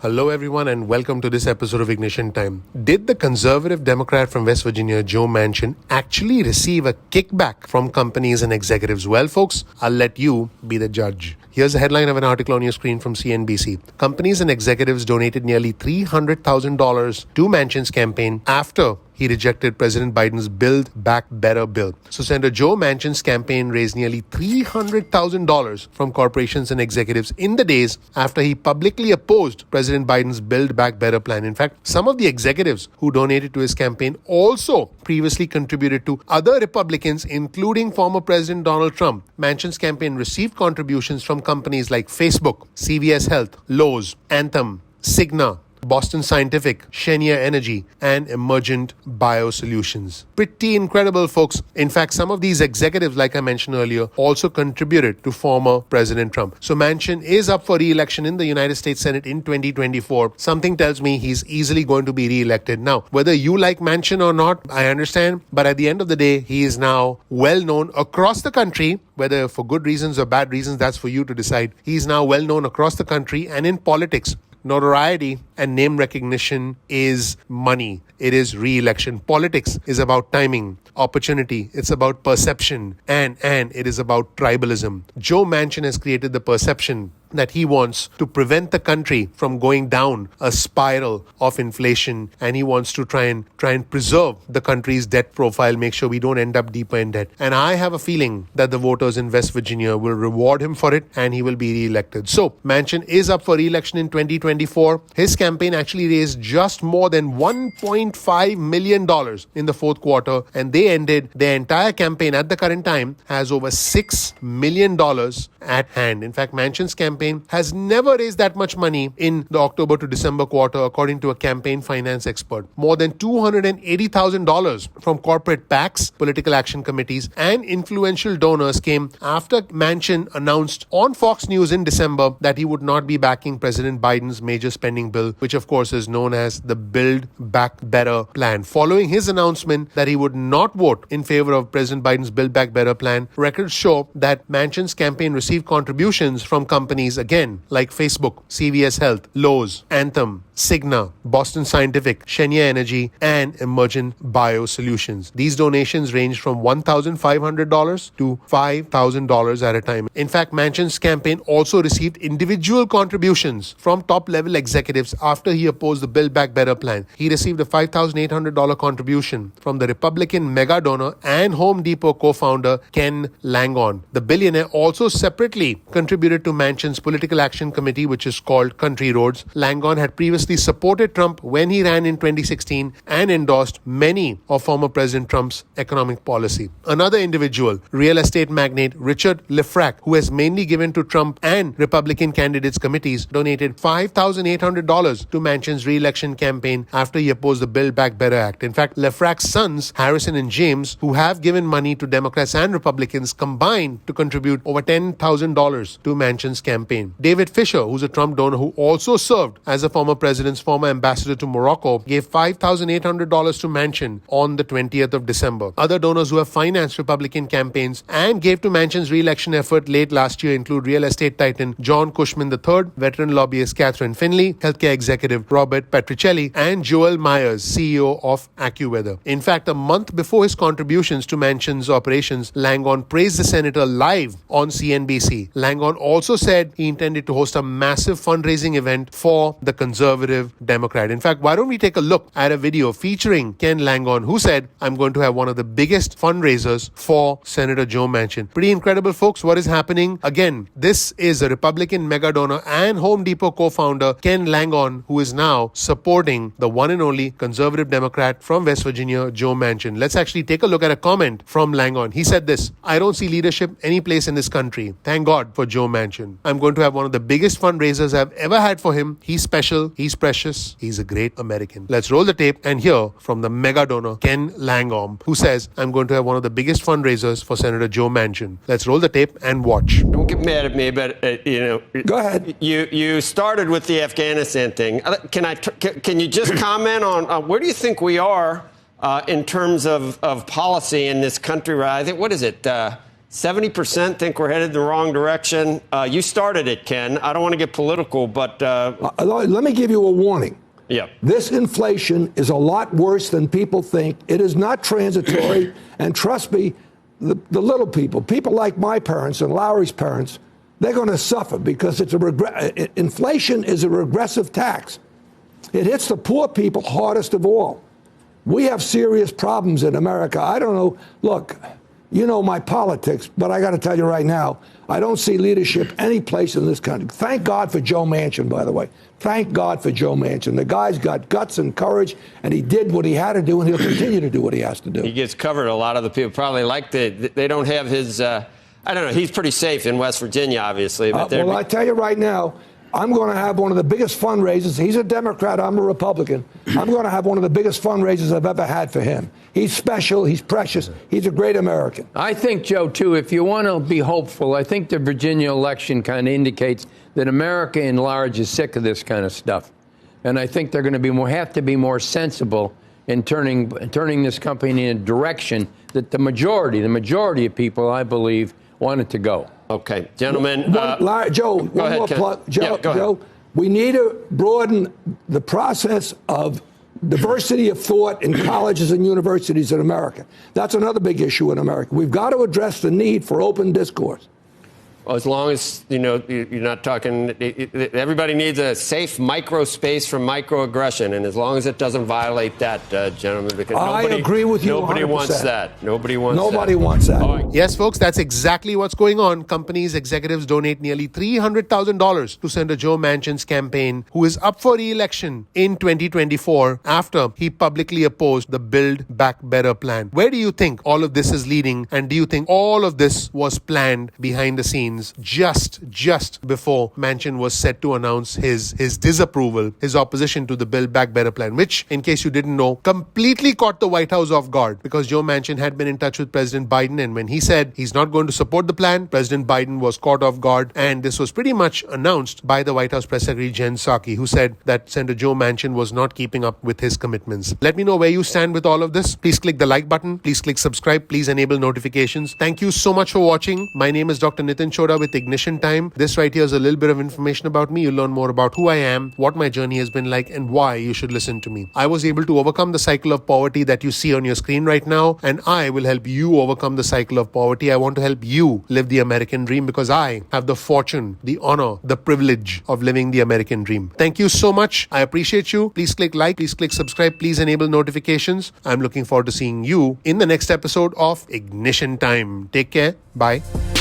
Hello, everyone, and welcome to this episode of Ignition Time. Did the conservative Democrat from West Virginia, Joe Manchin, actually receive a kickback from companies and executives? Well, folks, I'll let you be the judge. Here's the headline of an article on your screen from CNBC. Companies and executives donated nearly $300,000 to Manchin's campaign after he rejected President Biden's Build Back Better bill. So Senator Joe Manchin's campaign raised nearly $300,000 from corporations and executives in the days after he publicly opposed President Biden's Build Back Better plan. In fact, some of the executives who donated to his campaign also previously contributed to other Republicans, including former President Donald Trump. Manchin's campaign received contributions from companies like Facebook, CVS Health, Lowe's, Anthem, Cigna, Boston Scientific, Cheniere Energy, and Emergent Biosolutions. Pretty incredible, folks. In fact, some of these executives, like I mentioned earlier, also contributed to former President Trump. So Manchin is up for re-election in the United States Senate in 2024. Something tells me he's easily going to be re-elected. Now, whether you like Manchin or not, I understand. But at the end of the day, he is now well known across the country. Whether for good reasons or bad reasons, that's for you to decide. He's now well known across the country and in politics. Notoriety and name recognition is money. It is re-election. Politics is about timing, opportunity. It's about perception, and it is about tribalism. Joe Manchin has created the perception that he wants to prevent the country from going down a spiral of inflation, and he wants to try and preserve the country's debt profile, make sure we don't end up deeper in debt. And I have a feeling that the voters in West Virginia will reward him for it, and he will be re-elected. So Manchin is up for re-election in 2024. His campaign actually raised just more than $1.5 million in the fourth quarter, and they ended their entire campaign at the current time has over $6 million at hand. In fact, Manchin's campaign has never raised that much money in the October to December quarter, according to a campaign finance expert. More than $280,000 from corporate PACs, political action committees, and influential donors came after Manchin announced on Fox News in December that he would not be backing President Biden's major spending bill, which of course is known as the Build Back Better plan. Following his announcement that he would not vote in favor of President Biden's Build Back Better plan, records show that Manchin's campaign received contributions from companies again like Facebook, CVS Health, Lowe's, Anthem, Cigna, Boston Scientific, Cheniere Energy, and Emergent Biosolutions. These donations ranged from $1,500 to $5,000 at a time. In fact, Manchin's campaign also received individual contributions from top-level executives after he opposed the Build Back Better plan. He received a $5,800 contribution from the Republican mega donor and Home Depot co-founder Ken Langone. The billionaire also separately contributed to Manchin's political action committee, which is called Country Roads. Langone had previously supported Trump when he ran in 2016 and endorsed many of former President Trump's economic policy. Another individual, real estate magnate Richard Lefrak, who has mainly given to Trump and Republican candidates' committees, donated $5,800 to Manchin's re-election campaign after he opposed the Build Back Better Act. In fact, Lefrak's sons, Harrison and James, who have given money to Democrats and Republicans, combined to contribute over $10,000 to Manchin's campaign. David Fisher, who's a Trump donor who also served as a former president's former ambassador to Morocco, gave $5,800 to Manchin on the 20th of December. Other donors who have financed Republican campaigns and gave to Manchin's re-election effort late last year include real estate titan John Cushman III, veteran lobbyist Catherine Finley, healthcare executive Robert Petricelli, and Joel Myers, CEO of AccuWeather. In fact, a month before his contributions to Manchin's operations, Langone praised the senator live on CNBC. Langone also said he intended to host a massive fundraising event for the conservative Democrat. In fact, why don't we take a look at a video featuring Ken Langone, who said, "I'm going to have one of the biggest fundraisers for Senator Joe Manchin." Pretty incredible, folks, what is happening. Again, this is a Republican mega donor and Home Depot co-founder Ken Langone, who is now supporting the one and only conservative Democrat from West Virginia, Joe Manchin. Let's actually take a look at a comment from Langone. He said this: "I don't see leadership any place in this country. Thank God for Joe Manchin. I'm going to have one of the biggest fundraisers I've ever had for him. He's special, he's precious, he's a great American." Let's roll the tape and hear from the mega donor Ken Langone, who says, "I'm going to have one of the biggest fundraisers for Senator Joe Manchin." Let's roll the tape and watch. Don't get mad at me, but Go ahead. You started with the Afghanistan thing. Can you just comment on where do you think we are in terms of policy in this country? I think, what is it? 70% think we're headed in the wrong direction. You started it, Ken. I don't want to get political, but let me give you a warning. Yeah. This inflation is a lot worse than people think. It is not transitory. And trust me, the little people like my parents and Lowry's parents, they're going to suffer because inflation is a regressive tax. It hits the poor people hardest of all. We have serious problems in America. I don't know. Look, you know my politics, but I got to tell you right now, I don't see leadership any place in this country. Thank God for Joe Manchin, by the way. Thank God for Joe Manchin. The guy's got guts and courage, and he did what he had to do, and he'll continue to do what he has to do. He gets covered. A lot of the people probably like they don't have his, I don't know, he's pretty safe in West Virginia, obviously. But well, I tell you right now, I'm going to have one of the biggest fundraisers. He's a Democrat. I'm a Republican. I'm going to have one of the biggest fundraisers I've ever had for him. He's special. He's precious. He's a great American. I think, Joe, too, if you want to be hopeful, I think the Virginia election kind of indicates that America in large is sick of this kind of stuff. And I think they're going to have to be more sensible in turning this company in a direction that the majority of people, I believe, want it to go. Okay, gentlemen. Joe, one more plug. Joe, we need to broaden the process of diversity of thought in colleges and universities in America. That's another big issue in America. We've got to address the need for open discourse. Well, as long as, you're not talking, everybody needs a safe micro space from microaggression, and as long as it doesn't violate that, gentlemen, because I agree with you. Nobody 100%. wants that. Nobody wants that. Right. Yes, folks, that's exactly what's going on. Companies, executives donate nearly $300,000 to Senator Joe Manchin's campaign, who is up for re-election in 2024 after he publicly opposed the Build Back Better plan. Where do you think all of this is leading, and do you think all of this was planned behind the scenes just before Manchin was set to announce his disapproval, his opposition to the Build Back Better plan, which, in case you didn't know, completely caught the White House off guard because Joe Manchin had been in touch with President Biden, and when he said he's not going to support the plan, President Biden was caught off guard, and this was pretty much announced by the White House Press Secretary Jen Psaki, who said that Senator Joe Manchin was not keeping up with his commitments. Let me know where you stand with all of this. Please click the like button. Please click subscribe. Please enable notifications. Thank you so much for watching. My name is Dr. Nitin Chhoda with Ignition Time. This right here is a little bit of information about me. You'll learn more about who I am, what my journey has been like, and why you should listen to me. I was able to overcome the cycle of poverty that you see on your screen right now, and I will help you overcome the cycle of poverty. I want to help you live the American dream because I have the fortune, the honor, the privilege of living the American dream. Thank you so much. I appreciate you. Please click like, please click subscribe, please enable notifications. I'm looking forward to seeing you in the next episode of Ignition Time. Take care. Bye.